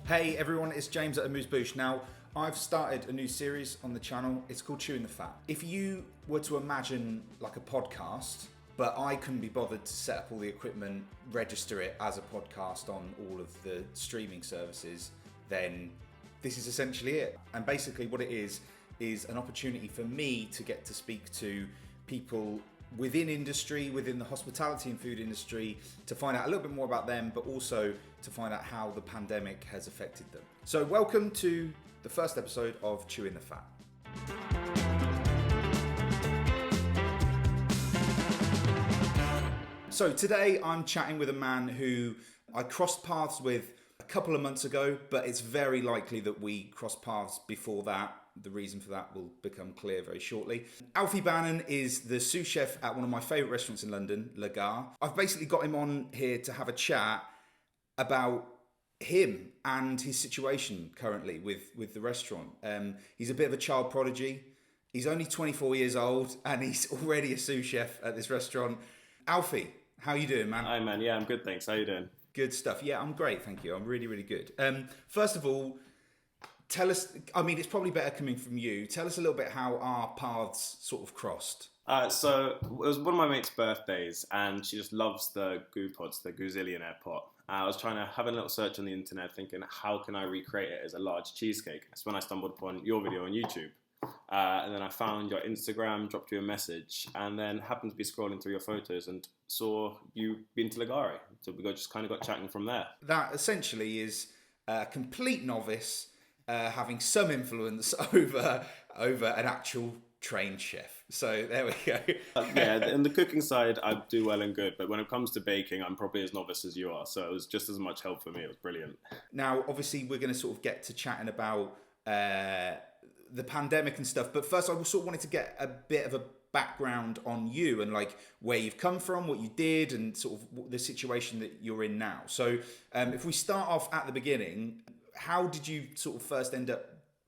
Hey everyone, it's James at Amused Bouche. Now, I've started a new series on the channel. It's called Chewing the Fat. If you were to imagine like a podcast, but I couldn't be bothered to set up all the equipment, register it as a podcast on all of the streaming services, then this is essentially it. And basically what it is an opportunity for me to get to speak to people within industry, within the hospitality and food industry, to find out a little bit more about them, but also to find out how the pandemic has affected them. So welcome to the first episode of Chewing the Fat. So today I'm chatting with a man who I crossed paths with a couple of months ago, but it's very likely that we crossed paths before that. The reason for that will become clear very shortly. Alfie Bahnan is the sous chef at one of my favourite restaurants in London, Legare. I've basically got him on here to have a chat about him and his situation currently with the restaurant. He's a bit of a child prodigy. He's only 24 years old and he's already a sous chef at this restaurant. Alfie, how you doing, man? Hi, man. Yeah, I'm good, thanks. How you doing? Good stuff. Yeah, I'm great, thank you. I'm really, really good. First of all, tell us, I mean, it's probably better coming from you. Tell us a little bit how our paths sort of crossed. So it was one of my mate's birthdays, and she just loves the goo pots, the goozillionaire pot. I was trying to have a little search on the internet, thinking, how can I recreate it as a large cheesecake? That's when I stumbled upon your video on YouTube. And then I found your Instagram, dropped you a message, and then happened to be scrolling through your photos and saw you been to Legare. So we just kind of got chatting from there. That essentially is a complete novice having some influence over an actual trained chef. So there we go. Yeah, in the cooking side, I do well and good, but when it comes to baking, I'm probably as novice as you are. So it was just as much help for me. It was brilliant. Now, obviously, we're going to sort of get to chatting about the pandemic and stuff, but first I sort of wanted to get a bit of a background on you and like where you've come from, what you did, and sort of the situation that you're in now. So if we start off at the beginning, how did you sort of first end up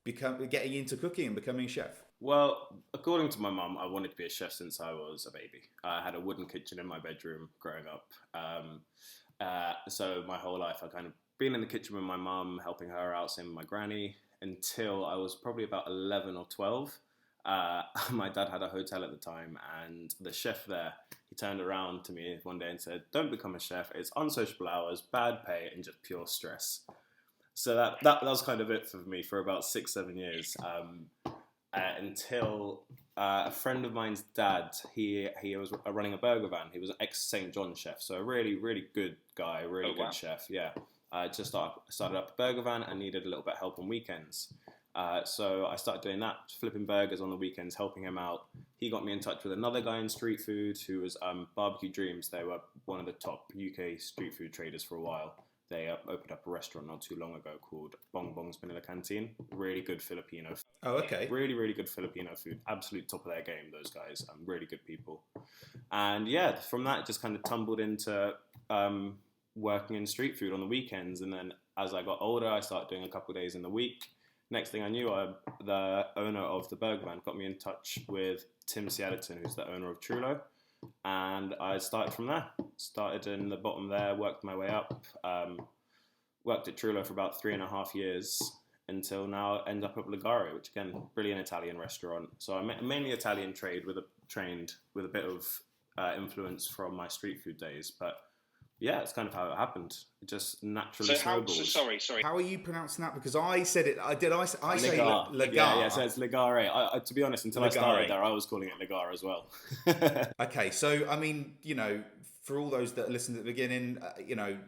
getting into cooking and becoming a chef? Well, according to my mum, I wanted to be a chef since I was a baby. I had a wooden kitchen in my bedroom growing up. So my whole life I kind of been in the kitchen with my mum, helping her out, same with my granny, until I was probably about 11 or 12. My dad had a hotel at the time, and the chef there, he turned around to me one day and said, "Don't become a chef. It's unsociable hours, bad pay, and just pure stress." So that was kind of it for me for about 6-7 years, until a friend of mine's dad, he was running a burger van. He was an ex-St. John chef, so a really, really good guy, really good chef, yeah. I just started up a burger van and needed a little bit of help on weekends. So I started doing that, flipping burgers on the weekends, helping him out. He got me in touch with another guy in street food who was Barbecue Dreams. They were one of the top UK street food traders for a while. They opened up a restaurant not too long ago called Bong Bong's Manila Canteen. Really good Filipino food. Oh, okay. Really, really good Filipino food. Absolute top of their game, those guys. Really good people. And yeah, from that, it just kind of tumbled into working in street food on the weekends. And then as I got older, I started doing a couple of days in the week. Next thing I knew, the owner of the burger van got me in touch with Tim Siaderton, who's the owner of Trulo. And I started from there. Started in the bottom there, worked my way up. Worked at Trulo for about 3.5 years until now I end up at Legare, which again, brilliant Italian restaurant. So I'm mainly Italian trained with a bit of influence from my street food days. But yeah, it's kind of how it happened. It just naturally snowballed. Sorry. How are you pronouncing that? Because I said it. I say Legare. Yeah, so it's Legare. To be honest, until Legare. I started there, I was calling it Legare as well. Okay, so I mean, for all those that listen at the beginning,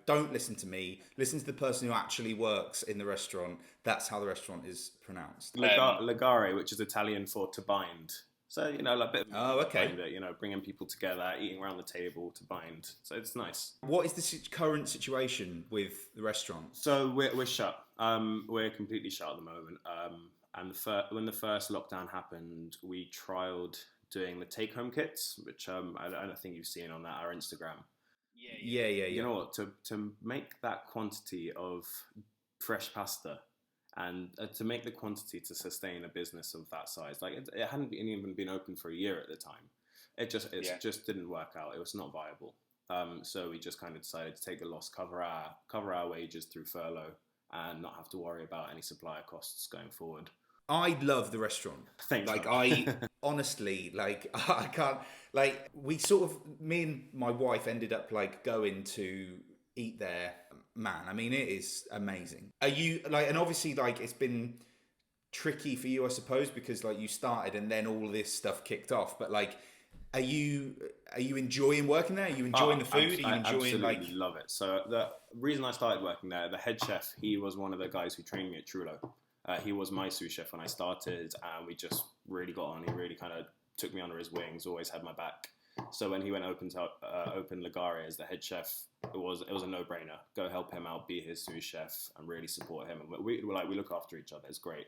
don't listen to me. Listen to the person who actually works in the restaurant. That's how the restaurant is pronounced. Legare, which is Italian for to bind. So, like a bit of okay. Bringing people together, eating around the table to bind. So it's nice. What is the current situation with the restaurant? So we're shut. We're completely shut at the moment. And when the first lockdown happened, we trialled doing the take-home kits, which I don't think you've seen on our Instagram. Yeah. You know what? To make that quantity of fresh pasta, and to make the quantity to sustain a business of that size, like it hadn't even been open for a year at the time. It just didn't work out. It was not viable. So we just kind of decided to take the loss, cover our wages through furlough, and not have to worry about any supplier costs going forward. I love the restaurant. Thanks, like man. I honestly, like I can't, like we sort of, me and my wife ended up like going to eat there. Man, I mean, it is amazing. Are you like, and obviously like it's been tricky for you, I suppose, because like you started and then all this stuff kicked off. But like, are you enjoying working there? Are you enjoying the food? Are you I enjoying absolutely love it. So the reason I started working there, the head chef, he was one of the guys who trained me at Trullo. He was my sous chef when I started, and we just really got on. He really kind of took me under his wings, always had my back. So when he went open Legare as the head chef, it was a no-brainer. Go help him out, be his sous chef, and really support him. And we look after each other. It's great.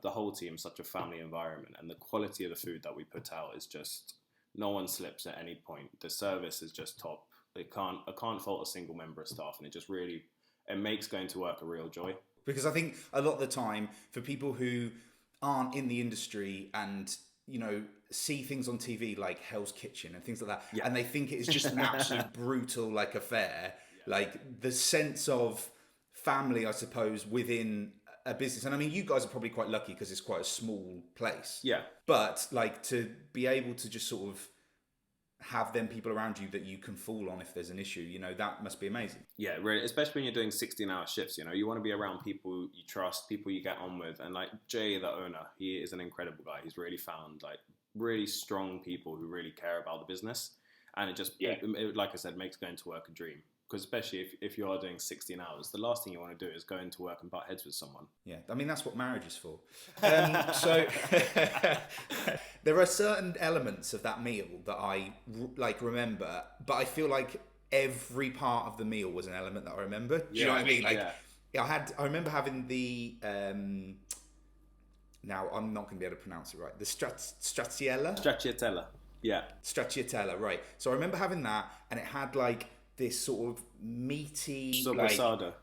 The whole team is such a family environment, and the quality of the food that we put out is just, no one slips at any point. The service is just top. I can't fault a single member of staff, and it makes going to work a real joy. Because I think a lot of the time, for people who aren't in the industry and, you know, see things on TV like Hell's Kitchen and things like that, and they think it is just an absolute brutal like affair, like the sense of family, I suppose, within a business. And I mean, you guys are probably quite lucky because it's quite a small place. Yeah. But like to be able to just sort of have them people around you that you can fall on if there's an issue, you know, that must be amazing. Yeah, really, especially when you're doing 16-hour shifts, you know, you want to be around people you trust, people you get on with. And like Jay, the owner, he is an incredible guy. He's really found like really strong people who really care about the business. And it just, like I said, makes going to work a dream. Because especially if you are doing 16 hours, the last thing you want to do is go into work and butt heads with someone. Yeah, I mean, that's what marriage is for. So there are certain elements of that meal that I remember, but I feel like every part of the meal was an element that I remember. Do you know what I mean? Like, I remember having the, now I'm not going to be able to pronounce it right, the stracciatella? Stracciatella, yeah. Stracciatella, right. So I remember having that, and it had like this sort of meaty sopressado.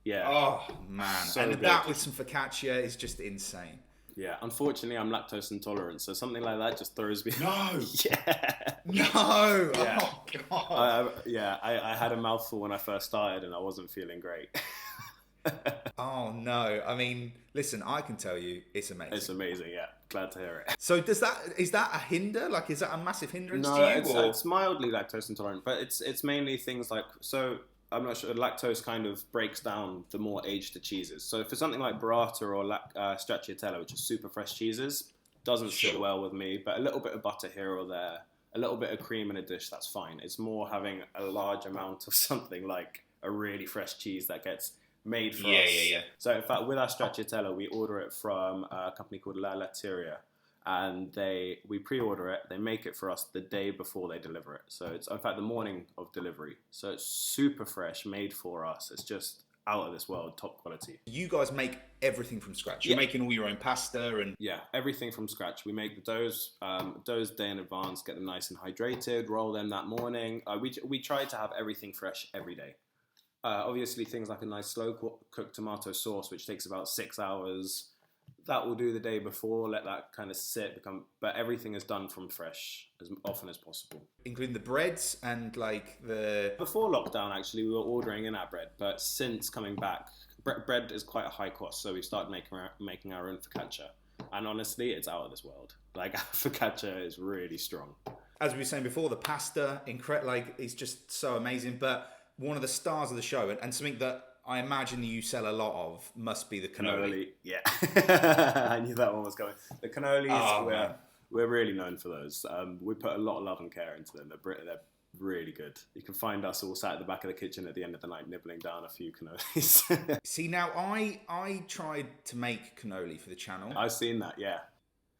Yeah. Oh man. So and good. That with some focaccia is just insane. Yeah. Unfortunately, I'm lactose intolerant, so something like that just throws me. No. Yeah. No. Yeah. Oh god. I had a mouthful when I first started, and I wasn't feeling great. Oh no. I mean, listen, I can tell you, it's amazing. It's amazing. Yeah. Glad to hear it. So is that a hinder? Like, is that a massive hindrance to you? No, it's mildly lactose intolerant, but it's mainly things like, so I'm not sure, lactose kind of breaks down the more aged the cheeses. So for something like burrata or stracciatella, which are super fresh cheeses, doesn't sit well with me, but a little bit of butter here or there, a little bit of cream in a dish, that's fine. It's more having a large amount of something like a really fresh cheese that gets made for us. Yeah. So in fact, with our stracciatella, we order it from a company called La Latteria, and we pre-order it. They make it for us the day before they deliver it. So it's in fact the morning of delivery. So it's super fresh, made for us. It's just out of this world, top quality. You guys make everything from scratch. You're making all your own pasta and everything from scratch. We make the doughs day in advance, get them nice and hydrated, roll them that morning. We try to have everything fresh every day. Obviously, things like a nice slow-cooked tomato sauce, which takes about 6 hours, that will do the day before, let that kind of sit, but everything is done from fresh as often as possible. Including the breads and like the... Before lockdown, actually, we were ordering in our bread, but since coming back, bread is quite a high cost, so we started making our own focaccia. And honestly, it's out of this world. Like, our focaccia is really strong. As we were saying before, the pasta, is just so amazing, but... One of the stars of the show, and something that I imagine you sell a lot of, must be the cannoli. Yeah. I knew that one was coming. The cannolis, we're really known for those. We put a lot of love and care into them. They're really good. You can find us all sat at the back of the kitchen at the end of the night nibbling down a few cannolis. See, now I tried to make cannoli for the channel. I've seen that, yeah.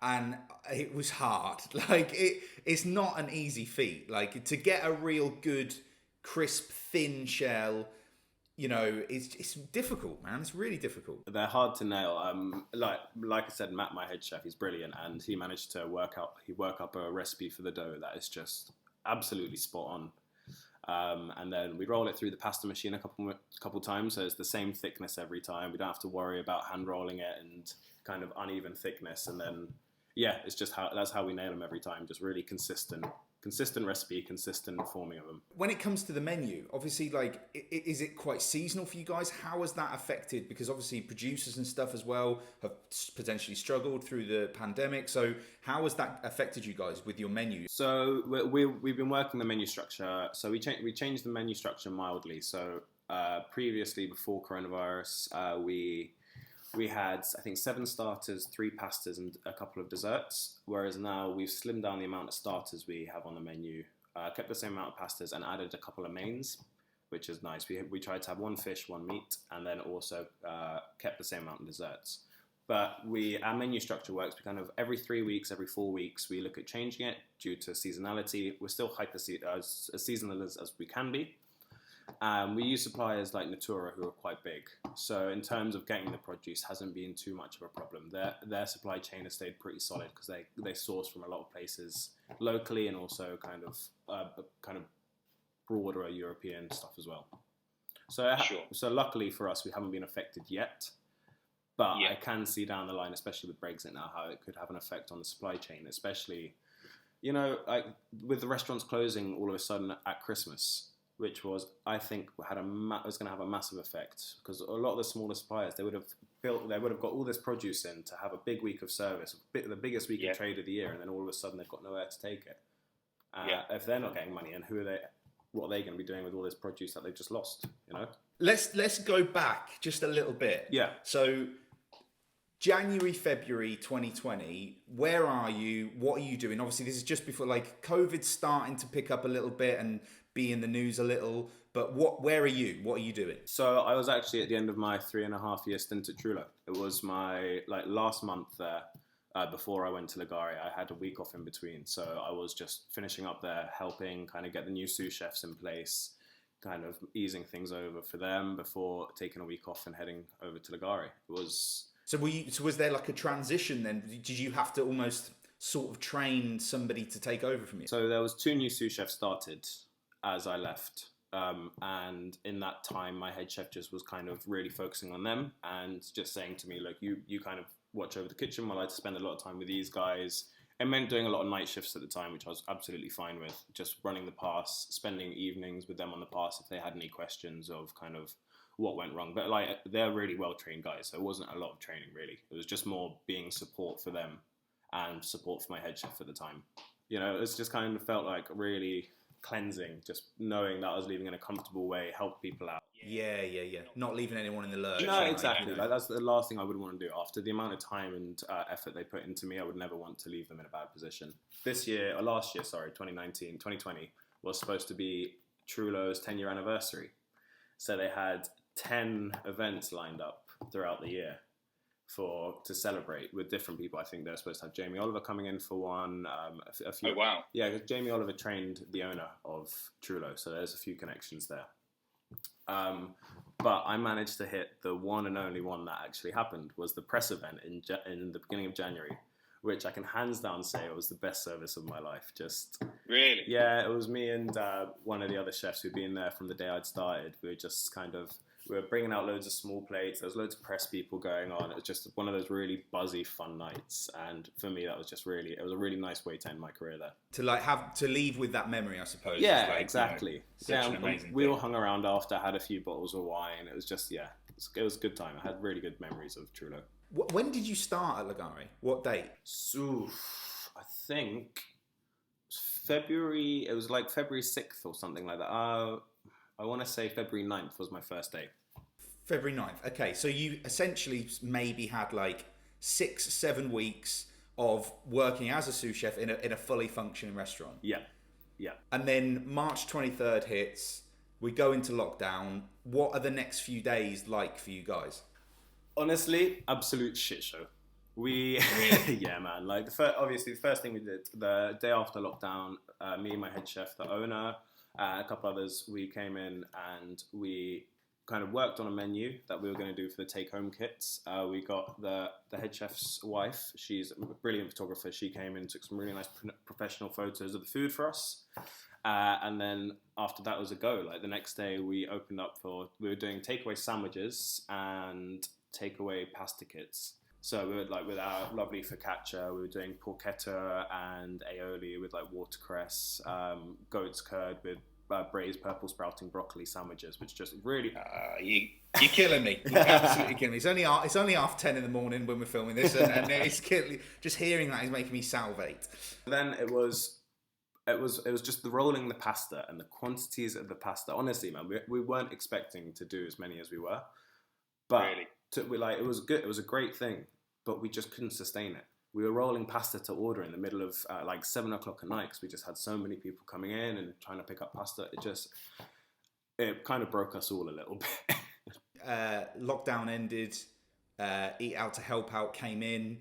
And it was hard. Like, it's not an easy feat. Like, to get a real good... crisp, thin shell, you know, it's difficult, man. It's really difficult. They're hard to nail. Like I said, Matt, my head chef, he's brilliant, and he managed to work up a recipe for the dough that is just absolutely spot on. And then we roll it through the pasta machine a couple times, so it's the same thickness every time. We don't have to worry about hand rolling it and kind of uneven thickness. And then it's just that's how we nail them every time. Just really consistent consistent recipe, consistent forming of them. When it comes to the menu, obviously, like, is it quite seasonal for you guys? How has that affected? Because obviously producers and stuff as well have potentially struggled through the pandemic. So how has that affected you guys with your menu? So we've been working the menu structure. So we changed the menu structure mildly. So previously, before coronavirus, we had, I think, 7 starters, 3 pastas, and a couple of desserts. Whereas now we've slimmed down the amount of starters we have on the menu, kept the same amount of pastas, and added a couple of mains, which is nice. We tried to have 1 fish, 1 meat, and then also kept the same amount of desserts. But our menu structure works. We kind of every 3 weeks, every 4 weeks, we look at changing it due to seasonality. We're still as seasonal as we can be. We use suppliers like Natura, who are quite big. So in terms of getting the produce, hasn't been too much of a problem. Their supply chain has stayed pretty solid because they source from a lot of places locally, and also kind of broader European stuff as well. So luckily for us, we haven't been affected yet. But I can see down the line, especially with Brexit now, how it could have an effect on the supply chain, especially, like with the restaurants closing all of a sudden at Christmas, which was, I think, was going to have a massive effect, because a lot of the smaller suppliers, they would have got all this produce in to have a big week of service, the biggest week of trade of the year, and then all of a sudden they've got nowhere to take it. If they're not getting money in, what are they going to be doing with all this produce that they've just lost? Let's go back just a little bit. Yeah. So January, February 2020, where are you? What are you doing? Obviously, this is just before, like, COVID's starting to pick up a little bit and be in the news a little, but where are you? What are you doing? So I was actually at the end of my 3.5-year stint at Trullo. It was my last month there. Before I went to Legare, I had a week off in between, so I was just finishing up there, helping kind of get the new sous chefs in place, kind of easing things over for them before taking a week off and heading over to Legare. It was. So was there like a transition then? Did you have to almost sort of train somebody to take over from you? So there was 2 new sous chefs started as I left. And in that time, my head chef just was kind of really focusing on them and just saying to me, look, you kind of watch over the kitchen while I spend a lot of time with these guys. It meant doing a lot of night shifts at the time, which I was absolutely fine with, just running the pass, spending evenings with them on the pass if they had any questions of kind of what went wrong. But like, they're really well-trained guys, so it wasn't a lot of training really. It was just more being support for them and support for my head chef at the time. It's just kind of felt like really cleansing, just knowing that I was leaving in a comfortable way, help people out. Yeah. Not leaving anyone in the lurch. No, exactly. Like, that's the last thing I would want to do. After the amount of time and effort they put into me, I would never want to leave them in a bad position. Last year, 2020, was supposed to be Trullo's 10-year anniversary. So they had 10 events lined up throughout the year to celebrate with different people. I think they're supposed to have Jamie Oliver coming in for one. A few. Oh, wow. Yeah, because Jamie Oliver trained the owner of Trullo, so there's a few connections there. But I managed to hit the one and only one that actually happened, was the press event in the beginning of January, which I can hands down say was the best service of my life. Just really? Yeah, it was me and one of the other chefs who'd been there from the day I'd started. We were bringing out loads of small plates. There was loads of press people going on. It was just one of those really buzzy, fun nights. And for me, that was just it was a really nice way to end my career there. To leave with that memory, I suppose. Yeah, exactly. Such an amazing we thing. all hung around after, had a few bottles of wine. It was just, it was a good time. I had really good memories of Trullo. When did you start at Legare? What date? So, I think February, it was like February 6th or something like that. I want to say February 9th was my first day. February 9th. Okay, so you essentially maybe had like 6-7 weeks of working as a sous chef in a fully functioning restaurant. Yeah. And then March 23rd hits, we go into lockdown. What are the next few days like for you guys? Honestly, absolute shit show. Yeah, man. Like obviously, the first thing we did the day after lockdown, me and my head chef, the owner, a couple others, we came in and we kind of worked on a menu that we were going to do for the take-home kits. We got the head chef's wife. She's a brilliant photographer. She came in, took some really nice professional photos of the food for us. And then after that was a go. Like the next day, we opened up we were doing takeaway sandwiches and takeaway pasta kits. So we were like with our lovely focaccia, we were doing porchetta and aioli with like watercress, goat's curd with braised purple sprouting broccoli sandwiches, which just really... You're killing me. You're absolutely killing me. It's only half 10 in the morning when we're filming this, and it's killing, just hearing that is making me salivate. Then it was just the rolling the pasta and the quantities of the pasta. Honestly, man, we weren't expecting to do as many as we were, but really? It was good. It was a great thing, but we just couldn't sustain it. We were rolling pasta to order in the middle of like 7 o'clock at night because we just had so many people coming in and trying to pick up pasta. It kind of broke us all a little bit. Lockdown ended. Eat Out to Help Out came in.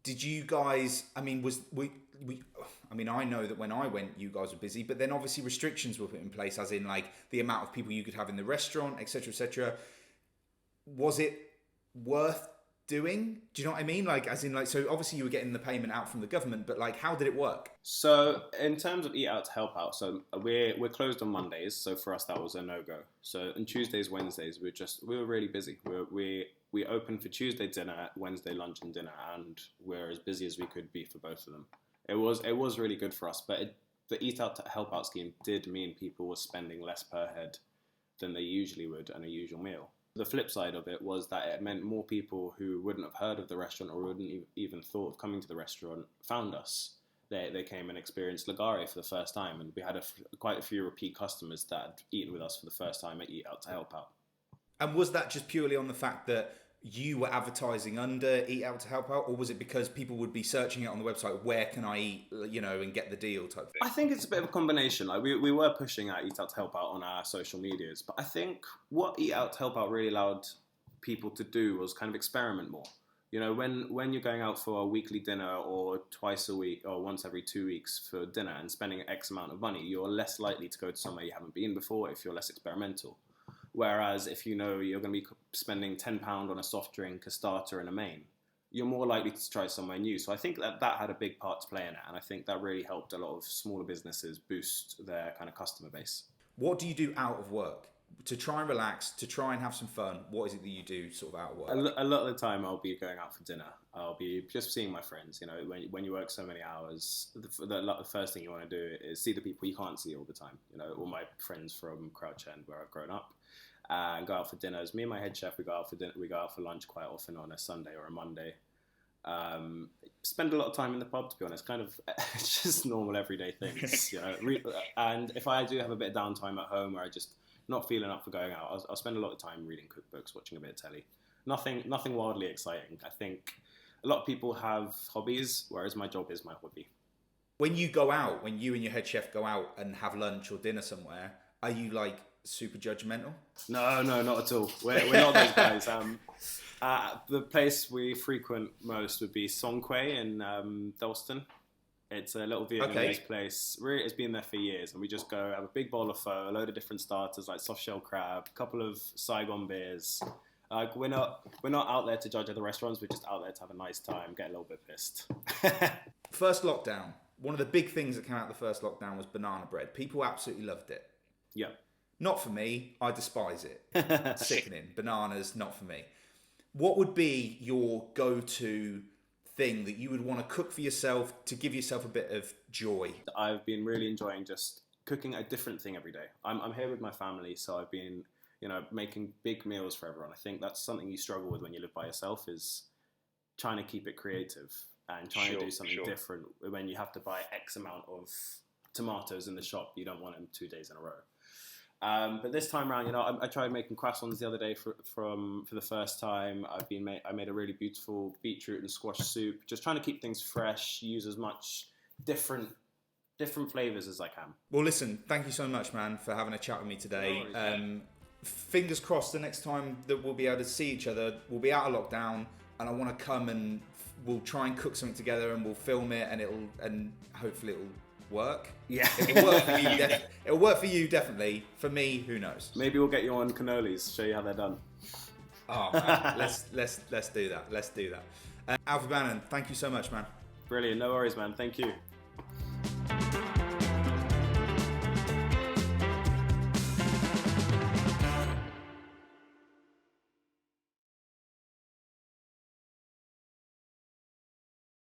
Did you guys? I mean, I mean, I know that when I went, you guys were busy, but then obviously restrictions were put in place, as in like the amount of people you could have in the restaurant, etc., etc. Was it worth doing? Do you know what I mean? Like, as in, like, so obviously you were getting the payment out from the government, but like, how did it work? So in terms of Eat Out to Help Out, so we're closed on Mondays, so for us that was a no-go. So on Tuesdays, Wednesdays, we were really busy. We opened for Tuesday dinner, Wednesday lunch and dinner, and we're as busy as we could be for both of them. It was really good for us, but the Eat Out to Help Out scheme did mean people were spending less per head than they usually would on a usual meal. The flip side of it was that it meant more people who wouldn't have heard of the restaurant or wouldn't even thought of coming to the restaurant found us. They came and experienced Legare for the first time, and we had quite a few repeat customers that had eaten with us for the first time at Eat Out to Help Out. And was that just purely on the fact that you were advertising under Eat Out to Help Out, or was it because people would be searching it on the website, where can I eat, and get the deal type thing? I think it's a bit of a combination. Like we were pushing out Eat Out to Help Out on our social medias, but I think what Eat Out to Help Out really allowed people to do was kind of experiment more. When you're going out for a weekly dinner or twice a week or once every 2 weeks for dinner and spending X amount of money, you're less likely to go to somewhere you haven't been before if you're less experimental. Whereas if you're going to be spending £10 on a soft drink, a starter and a main, you're more likely to try somewhere new. So I think that had a big part to play in it. And I think that really helped a lot of smaller businesses boost their kind of customer base. What do you do out of work? To try and relax, to try and have some fun, what is it that you do sort of out of work? A lot of the time I'll be going out for dinner. I'll be just seeing my friends. When you work so many hours, the first thing you want to do is see the people you can't see all the time. All my friends from Crouch End where I've grown up. And go out for dinners. Me and my head chef, we go out for dinner. We go out for lunch quite often on a Sunday or a Monday. Spend a lot of time in the pub, to be honest. Kind of it's just normal everyday things, And if I do have a bit of downtime at home where I just not feeling up for going out, I'll spend a lot of time reading cookbooks, watching a bit of telly. Nothing wildly exciting. I think a lot of people have hobbies, whereas my job is my hobby. When you go out, when you and your head chef go out and have lunch or dinner somewhere, are you like super judgmental? No, not at all. We're not those guys. The place we frequent most would be Songquay in Dalston. It's a little Vietnamese place. Really, it's been there for years, and we just go have a big bowl of pho, a load of different starters like soft shell crab, a couple of Saigon beers. Like we're not out there to judge other restaurants. We're just out there to have a nice time, get a little bit pissed. First lockdown. One of the big things that came out of the first lockdown was banana bread. People absolutely loved it. Yeah. Not for me. I despise it. Sickening. Bananas, not for me. What would be your go-to thing that you would want to cook for yourself to give yourself a bit of joy? I've been really enjoying just cooking a different thing every day. I'm here with my family, so I've been, making big meals for everyone. I think that's something you struggle with when you live by yourself, is trying to keep it creative and trying to do something different when you have to buy X amount of tomatoes in the shop. You don't want them 2 days in a row. But this time around, I tried making croissants the other day for the first time. I made a really beautiful beetroot and squash soup. Just trying to keep things fresh, use as much different flavors as I can. Well, listen, thank you so much, man, for having a chat with me today. Fingers crossed, the next time that we'll be able to see each other, we'll be out of lockdown, and I want to come and we'll try and cook something together, and we'll film it, and hopefully it'll work. Yeah, it'll work for you. It'll work for you, definitely. For me, who knows? Maybe we'll get you on cannolis, show you how they're done. Oh man, let's do that. Let's do that. Alfie Bahnan, thank you so much, man. Brilliant. No worries, man. Thank you.